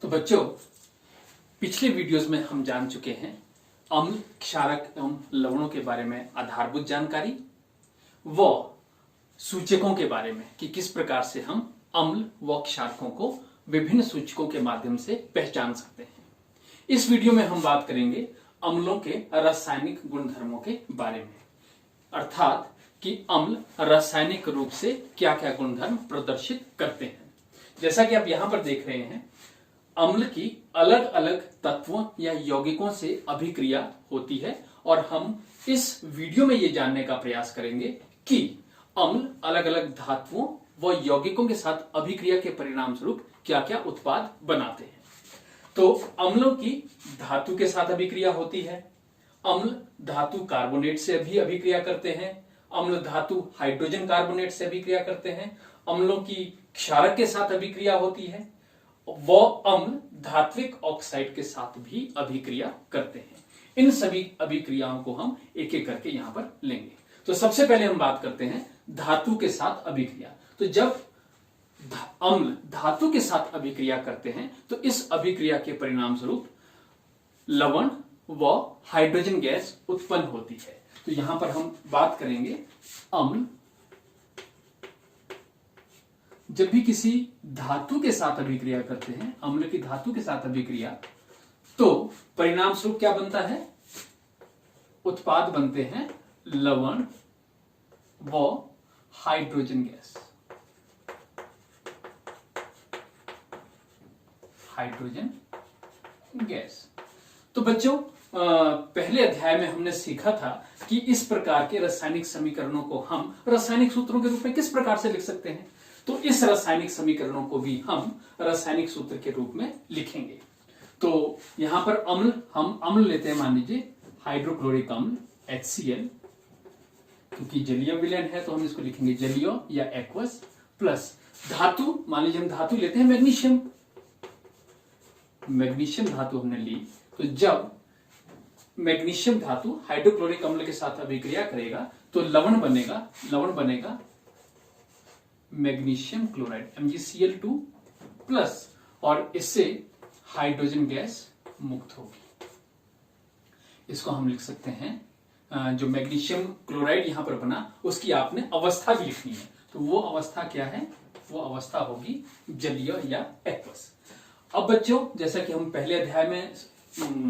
तो बच्चों, पिछले वीडियोस में हम जान चुके हैं अम्ल, क्षारक एवं लवणों के बारे में आधारभूत जानकारी व सूचकों के बारे में कि किस प्रकार से हम अम्ल व क्षारकों को विभिन्न सूचकों के माध्यम से पहचान सकते हैं। इस वीडियो में हम बात करेंगे अम्लों के रासायनिक गुणधर्मों के बारे में, अर्थात कि अम्ल रासायनिक रूप से क्या क्या गुणधर्म प्रदर्शित करते हैं। जैसा कि आप यहां पर देख रहे हैं, अम्ल की अलग अलग तत्वों या यौगिकों से अभिक्रिया होती है और हम इस वीडियो में यह जानने का प्रयास करेंगे कि अम्ल अलग अलग धातुओं व यौगिकों के साथ अभिक्रिया के परिणाम स्वरूप क्या क्या उत्पाद बनाते हैं। तो अम्लों की धातु के साथ अभिक्रिया होती है। अम्ल धातु कार्बोनेट से भी अभिक्रिया करते हैं। अम्ल धातु हाइड्रोजन कार्बोनेट से अभिक्रिया करते हैं। अम्लों की क्षारक के साथ अभिक्रिया होती है। वो अम्ल धात्विक ऑक्साइड के साथ भी अभिक्रिया करते हैं। इन सभी अभिक्रियाओं को हम एक एक करके यहां पर लेंगे। तो सबसे पहले हम बात करते हैं धातु के साथ अभिक्रिया। तो जब अम्ल धातु के साथ अभिक्रिया करते हैं तो इस अभिक्रिया के परिणाम स्वरूप लवण व हाइड्रोजन गैस उत्पन्न होती है। तो यहां पर हम बात करेंगे अम्ल जब भी किसी धातु के साथ अभिक्रिया करते हैं, अम्ल की धातु के साथ अभिक्रिया, तो परिणाम स्वरूप क्या बनता है? उत्पाद बनते हैं लवण व हाइड्रोजन गैस। Hydrogen gas. तो बच्चों, पहले अध्याय में हमने सीखा था कि इस प्रकार के रासायनिक समीकरणों को हम रासायनिक सूत्रों के रूप में किस प्रकार से लिख सकते हैं। तो इस रासायनिक समीकरणों को भी हम रासायनिक सूत्र के रूप में लिखेंगे। तो यहां पर हम अम्ल लेते हैं, मान लीजिए हाइड्रोक्लोरिक अम्ल HCl, क्योंकि जलीय विलयन है तो हम इसको लिखेंगे जलीय या एक्वस, प्लस धातु, मान लीजिए हम धातु लेते हैं मैग्नीशियम। मैग्नीशियम धातु हमने ली, तो जब मैग्नीशियम धातु हाइड्रोक्लोरिक अम्ल के साथ अभिक्रिया करेगा तो लवण बनेगा मैग्नीशियम क्लोराइड MgCl2 प्लस, और इससे हाइड्रोजन गैस मुक्त होगी। इसको हम लिख सकते हैं, जो मैग्नीशियम क्लोराइड यहां पर बना उसकी आपने अवस्था भी लिखनी है। तो वो अवस्था क्या है? वो अवस्था होगी जलीय या एक्वस। अब बच्चों, जैसा कि हम पहले अध्याय में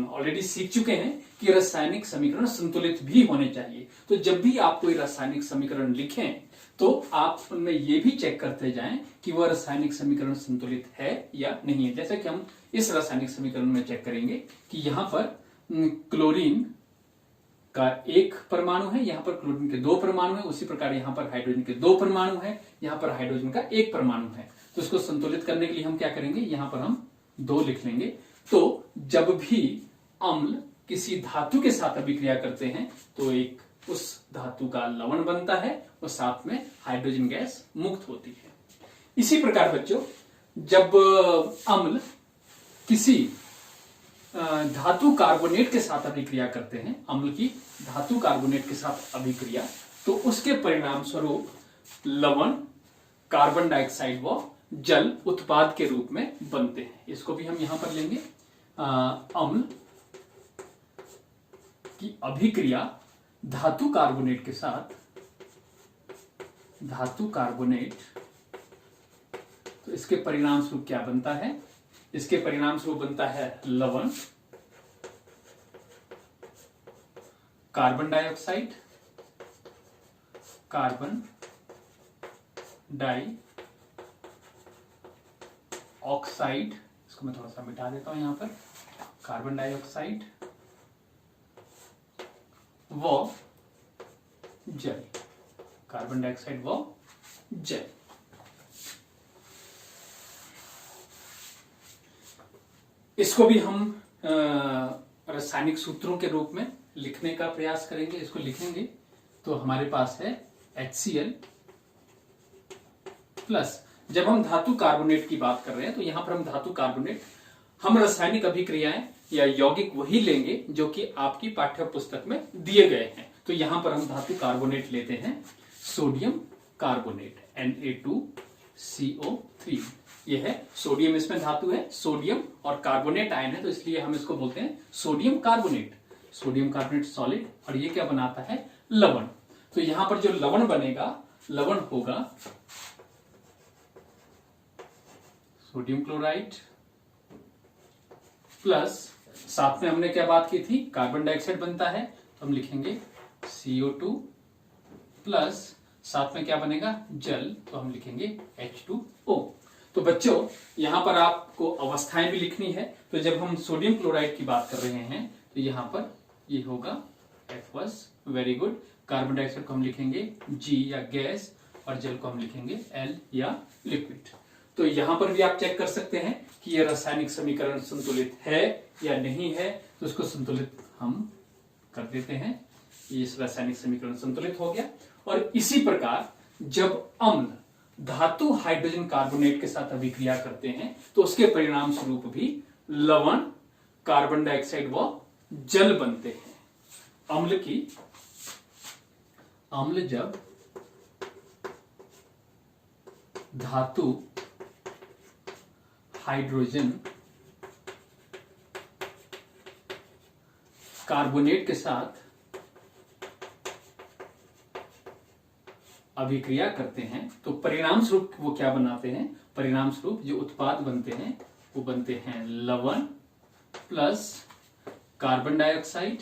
ऑलरेडी सीख चुके हैं कि रासायनिक समीकरण संतुलित भी होने चाहिए। तो जब भी आप कोई रासायनिक समीकरण लिखें तो आप उनमें यह भी चेक करते जाएं कि वह रासायनिक समीकरण संतुलित है या नहीं है। जैसे कि हम इस रासायनिक समीकरण में चेक करेंगे कि यहां पर क्लोरीन का एक परमाणु है, यहां पर क्लोरीन के दो परमाणु है, उसी प्रकार यहां पर हाइड्रोजन के दो परमाणु है, यहां पर हाइड्रोजन का एक परमाणु है। तो इसको संतुलित करने के लिए हम क्या करेंगे? यहां पर हम 2 लिख लेंगे। तो जब भी अम्ल किसी धातु के साथ अभिक्रिया करते हैं तो एक उस धातु का लवण बनता है और साथ में हाइड्रोजन गैस मुक्त होती है। इसी प्रकार बच्चों, जब अम्ल किसी धातु कार्बोनेट के साथ अभिक्रिया करते हैं, अम्ल की धातु कार्बोनेट के साथ अभिक्रिया, तो उसके परिणाम स्वरूप लवण, कार्बन डाइऑक्साइड व जल उत्पाद के रूप में बनते हैं। इसको भी हम यहां पर लेंगे। अम्ल की अभिक्रिया धातु कार्बोनेट के साथ, धातु कार्बोनेट, तो इसके परिणाम स्वरूप क्या बनता है? इसके परिणाम स्वरूप बनता है लवण, carbon dioxide, carbon dioxide, इसको मैं थोड़ा सा मिटा देता हूं यहां पर, कार्बन डाइऑक्साइड व जल, कार्बन डाइऑक्साइड व जल। इसको भी हम रासायनिक सूत्रों के रूप में लिखने का प्रयास करेंगे। इसको लिखेंगे तो हमारे पास है HCl प्लस, जब हम धातु कार्बोनेट की बात कर रहे हैं तो यहां पर हम धातु कार्बोनेट, हम रासायनिक अभिक्रियाएं या यौगिक वही लेंगे जो कि आपकी पाठ्य पुस्तक में दिए गए हैं। तो यहां पर हम धातु कार्बोनेट लेते हैं, सोडियम कार्बोनेट Na2 CO3। ये है सोडियम, इसमें धातु है सोडियम और कार्बोनेट आयन है, तो इसलिए हम इसको बोलते हैं sodium carbonate. Sodium carbonate solid, और ये क्या बनाता है, लवण। तो यहां पर जो लवण बनेगा, लवण होगा सोडियम क्लोराइड प्लस, साथ में हमने क्या बात की थी, कार्बन डाइऑक्साइड बनता है, तो हम लिखेंगे CO2 प्लस, साथ में क्या बनेगा, जल, तो हम लिखेंगे H2O। तो बच्चों यहां पर आपको अवस्थाएं भी लिखनी है, तो जब हम सोडियम क्लोराइड की बात कर रहे हैं तो यहां पर ये होगा aqueous, very good. Carbon dioxide को हम लिखेंगे G या गैस, और जल को हम लिखेंगे L या लिक्विड। तो यहां पर भी आप चेक कर सकते हैं कि यह रासायनिक समीकरण संतुलित है या नहीं है, तो उसको संतुलित हम कर देते हैं। ये रासायनिक समीकरण संतुलित हो गया। और इसी प्रकार जब अम्ल धातु हाइड्रोजन कार्बोनेट के साथ अभिक्रिया करते हैं तो उसके परिणाम स्वरूप भी लवण, कार्बन डाइऑक्साइड व जल बनते हैं। अम्ल जब धातु हाइड्रोजन कार्बोनेट के साथ अभिक्रिया करते हैं तो परिणाम स्वरूप वो क्या बनाते हैं, परिणाम स्वरूप जो उत्पाद बनते हैं वो बनते हैं लवण plus carbon dioxide,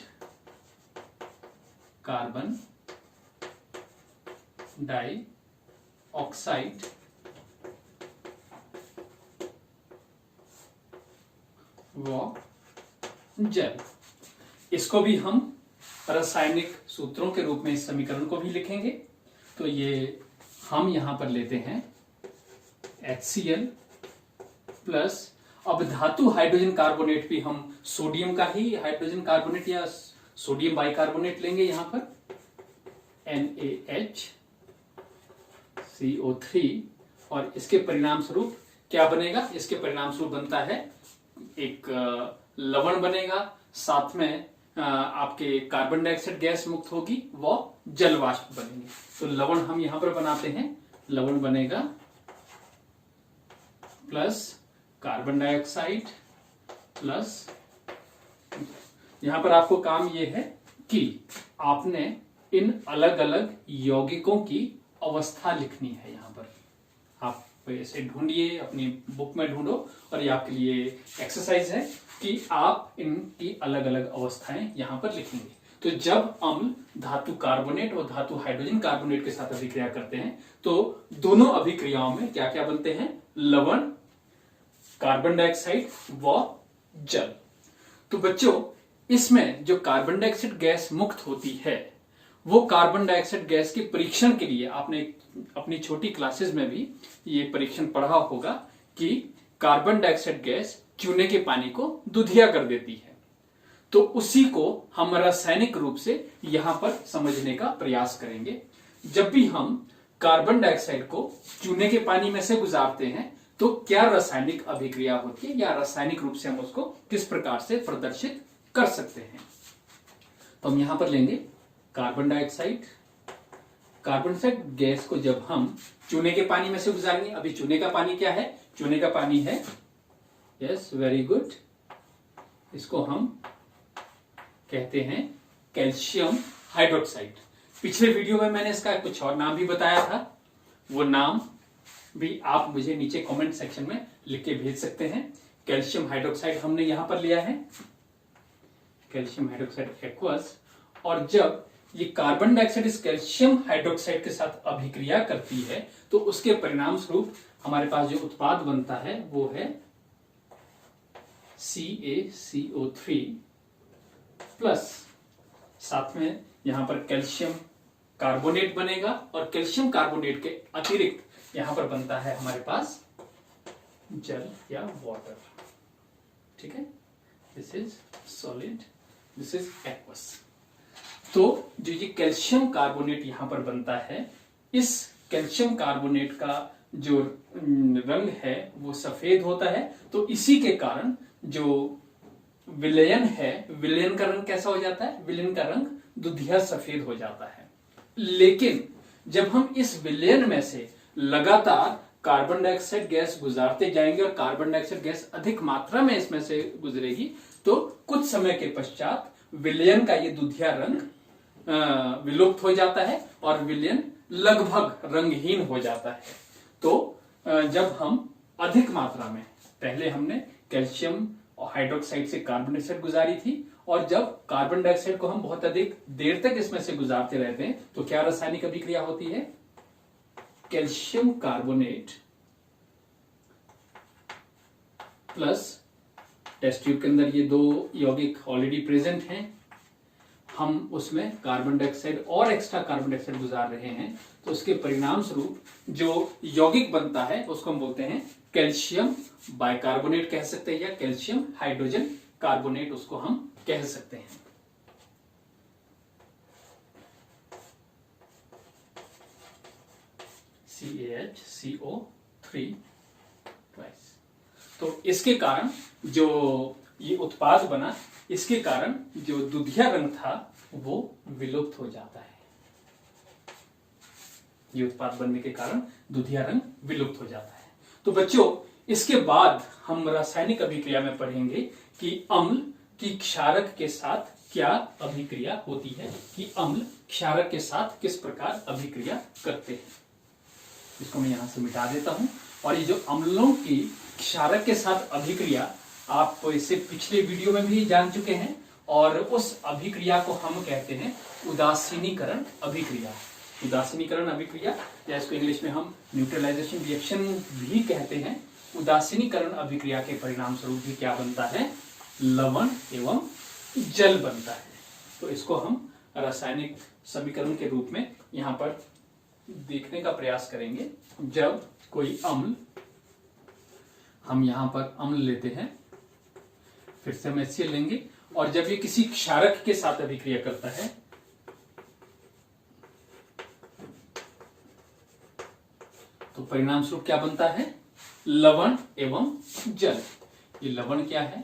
carbon dioxide व जल। इसको भी हम रासायनिक सूत्रों के रूप में इस समीकरण को भी लिखेंगे। तो ये हम यहां पर लेते हैं HCl प्लस, अब धातु हाइड्रोजन कार्बोनेट भी हम सोडियम का ही हाइड्रोजन कार्बोनेट या सोडियम बाइकार्बोनेट लेंगे, यहां पर NaHCO3, और इसके परिणाम स्वरूप क्या बनेगा, इसके परिणाम स्वरूप बनता है एक लवण बनेगा, साथ में आपके कार्बन डाइऑक्साइड गैस मुक्त होगी, वो जल वाष्प बनेंगे। तो लवण हम यहां पर बनाते हैं, लवण बनेगा प्लस कार्बन डाइऑक्साइड प्लस, यहां पर आपको काम यह है कि आपने इन अलग अलग यौगिकों की अवस्था लिखनी है। यहां पर आप ऐसे ढूंढिए, अपनी बुक में ढूंढो, और ये आपके लिए एक्सरसाइज है कि आप इनकी अलग अलग अवस्थाएं यहां पर लिखेंगे। तो जब अम्ल धातु कार्बोनेट और धातु हाइड्रोजन कार्बोनेट के साथ अभिक्रिया करते हैं तो दोनों अभिक्रियाओं में क्या क्या बनते हैं, लवण, कार्बन डाइऑक्साइड व जल। तो बच्चों इसमें जो कार्बन डाइऑक्साइड गैस मुक्त होती है वो कार्बन डाइऑक्साइड गैस के परीक्षण के लिए आपने अपनी छोटी क्लासेस में भी ये परीक्षण पढ़ा होगा कि कार्बन डाइऑक्साइड गैस चूने के पानी को दुधिया कर देती है। तो उसी को हम रासायनिक रूप से यहां पर समझने का प्रयास करेंगे। जब भी हम कार्बन डाइऑक्साइड को चूने के पानी में से गुजारते हैं तो क्या रासायनिक अभिक्रिया होती है, या रासायनिक रूप से हम उसको किस प्रकार से प्रदर्शित कर सकते हैं। तो हम यहां पर लेंगे carbon dioxide, carbon dioxide gas को जब हम चूने के पानी में से गुजारेंगे, अभी चूने का पानी क्या है, चूने का पानी है, यस वेरी गुड, इसको हम कहते हैं कैल्शियम हाइड्रोक्साइड। पिछले वीडियो में मैंने इसका कुछ और नाम भी बताया था, वो नाम भी आप मुझे नीचे कमेंट सेक्शन में लिख के भेज सकते हैं। कैल्शियम हाइड्रोक्साइड हमने यहां पर लिया है, कैल्शियम हाइड्रोक्साइड एक्वस, और जब ये कार्बन डाइऑक्साइड इस कैल्शियम हाइड्रोक्साइड के साथ अभिक्रिया करती है तो उसके परिणाम स्वरूप हमारे पास जो उत्पाद बनता है वो है CaCO3 प्लस, साथ में यहां पर कैल्शियम कार्बोनेट बनेगा, और कैल्शियम कार्बोनेट के अतिरिक्त यहां पर बनता है हमारे पास जल या वाटर। ठीक है, this is solid, this is aqueous. तो जो ये कैल्शियम कार्बोनेट यहां पर बनता है, इस कैल्शियम कार्बोनेट का जो रंग है वो सफेद होता है। तो इसी के कारण जो विलयन है, विलयन का रंग कैसा हो जाता है, विलयन का रंग दुधिया सफेद हो जाता है। लेकिन जब हम इस विलयन में से लगातार कार्बन डाइऑक्साइड गैस गुजारते जाएंगे और कार्बन डाइऑक्साइड गैस अधिक मात्रा में इसमें से गुजरेगी, तो कुछ समय के पश्चात विलयन का ये दुधिया रंग विलुप्त हो जाता है और विलयन लगभग रंगहीन हो जाता है। तो जब हम अधिक मात्रा में, पहले हमने कैल्शियम और हाइड्रोक्साइड से कार्बन डाइऑक्साइड गुजारी थी, और जब कार्बन डाइऑक्साइड को हम बहुत अधिक देर तक इसमें से गुजारते रहते हैं तो क्या रासायनिक अभिक्रिया होती है? Calcium carbonate plus, test tube के अंदर ये दो यौगिक ऑलरेडी प्रेजेंट हैं, हम उसमें कार्बन डाइऑक्साइड और एक्स्ट्रा कार्बन डाइऑक्साइड गुजार रहे हैं, तो उसके परिणाम स्वरूप जो यौगिक बनता है उसको हम बोलते हैं कैल्शियम बाइकार्बोनेट कह सकते हैं, या कैल्शियम हाइड्रोजन कार्बोनेट उसको हम कह सकते हैं। CaHCO3 twice. तो इसके कारण जो ये उत्पाद बना, इसके कारण जो दुधिया रंग था वो विलुप्त हो जाता है। ये उत्पाद बनने के कारण दुधिया रंग विलुप्त हो जाता है। तो बच्चों, इसके बाद हम रासायनिक अभिक्रिया में पढ़ेंगे कि अम्ल की क्षारक के साथ क्या अभिक्रिया होती है, कि अम्ल क्षारक के साथ किस प्रकार अभिक्रिया करते हैं। इसको मैं यहां से मिटा देता हूं। और ये जो अम्लों की क्षारक के साथ अभिक्रिया, आप इसे पिछले वीडियो में भी जान चुके हैं, और उस अभिक्रिया को हम कहते हैं उदासीनीकरण अभिक्रिया। उदासीनीकरण अभिक्रिया, या इसको इंग्लिश में हम न्यूट्रलाइजेशन रिएक्शन भी कहते हैं। उदासीनीकरण अभिक्रिया के परिणाम स्वरूप भी क्या बनता है? लवण एवं जल बनता है। तो इसको हम रासायनिक समीकरण के रूप में यहां पर देखने का प्रयास करेंगे। जब कोई अम्ल, हम यहां पर अम्ल लेते हैं, फिर से हम HCl लेंगे, और जब ये किसी क्षारक के साथ अभिक्रिया करता है तो परिणाम स्वरूप क्या बनता है? लवण एवं जल। ये लवण क्या है?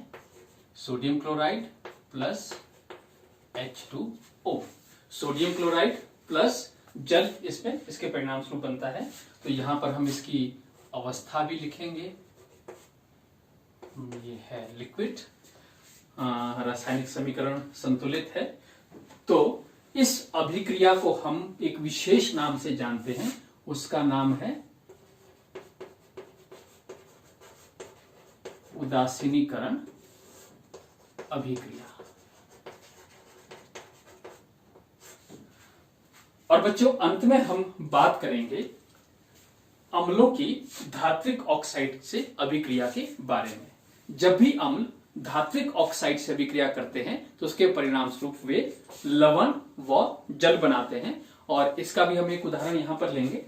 Sodium chloride plus H2O। Sodium chloride plus जल इसमें, इसके परिणाम स्वरूप बनता है। तो यहां पर हम इसकी अवस्था भी लिखेंगे। ये है लिक्विड, रासायनिक समीकरण संतुलित है। तो इस अभिक्रिया को हम एक विशेष नाम से जानते हैं, उसका नाम है उदासीनीकरण अभिक्रिया। और बच्चों, अंत में हम बात करेंगे अम्लों की धात्विक ऑक्साइड से अभिक्रिया के बारे में। जब भी अम्ल धात्विक ऑक्साइड से अभिक्रिया करते हैं तो उसके परिणाम स्वरूप वे लवण व जल बनाते हैं। और इसका भी हम एक उदाहरण यहां पर लेंगे।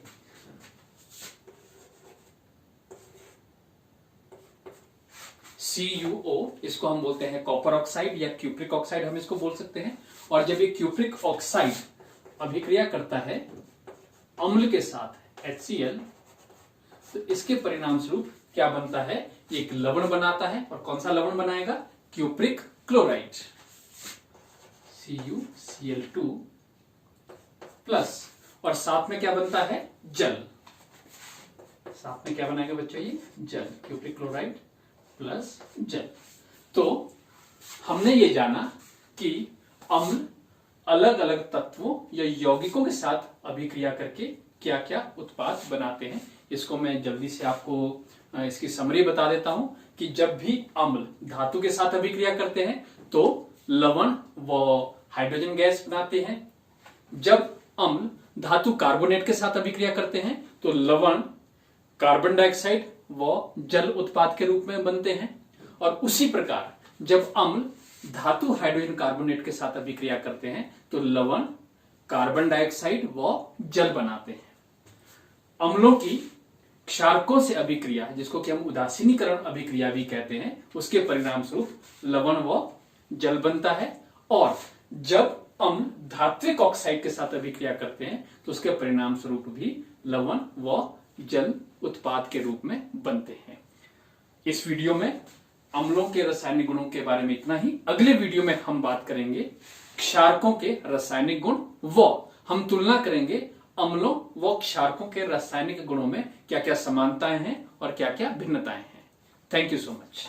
CuO, इसको हम बोलते हैं कॉपर ऑक्साइड या क्यूप्रिक ऑक्साइड, हम इसको बोल सकते हैं। और जब ये क्यूप्रिक ऑक्साइड अभिक्रिया करता है अम्ल के साथ HCl, तो इसके परिणाम स्वरूप क्या बनता है? एक लवण बनाता है। और कौन सा लवण बनाएगा? क्यूप्रिक क्लोराइड, CuCl2 प्लस, और साथ में क्या बनता है? जल। साथ में क्या बनाएगा बच्चों? ये जल, क्यूप्रिक क्लोराइड प्लस जल। तो हमने ये जाना कि अम्ल अलग अलग तत्वों या यौगिकों के साथ अभिक्रिया करके क्या क्या उत्पाद बनाते हैं। इसको मैं जल्दी से आपको इसकी समरी बता देता हूं कि जब भी अम्ल धातु के साथ अभिक्रिया करते हैं तो लवण व हाइड्रोजन गैस बनाते हैं। जब अम्ल धातु कार्बोनेट के साथ अभिक्रिया करते हैं तो लवण कार्बन डाइऑक्साइड व जल उत्पाद के रूप में बनते हैं। और उसी प्रकार जब अम्ल धातु हाइड्रोजन कार्बोनेट के साथ अभिक्रिया करते हैं तो लवण कार्बन डाइऑक्साइड व जल बनाते हैं। अम्लों की क्षारकों से अभिक्रिया, जिसको कि हम उदासीनीकरण अभिक्रिया भी कहते हैं, उसके परिणाम स्वरूप लवण व जल बनता है। और जब अम्ल धात्विक ऑक्साइड के साथ अभिक्रिया करते हैं तो उसके परिणाम स्वरूप भी लवण व जल उत्पाद के रूप में बनते हैं। इस वीडियो में अम्लों के रासायनिक गुणों के बारे में इतना ही। अगले वीडियो में हम बात करेंगे क्षारकों के रासायनिक गुण व हम तुलना करेंगे अम्लों व क्षारकों के रासायनिक गुणों में क्या क्या समानताएं हैं और क्या क्या भिन्नताएं हैं। Thank you so much.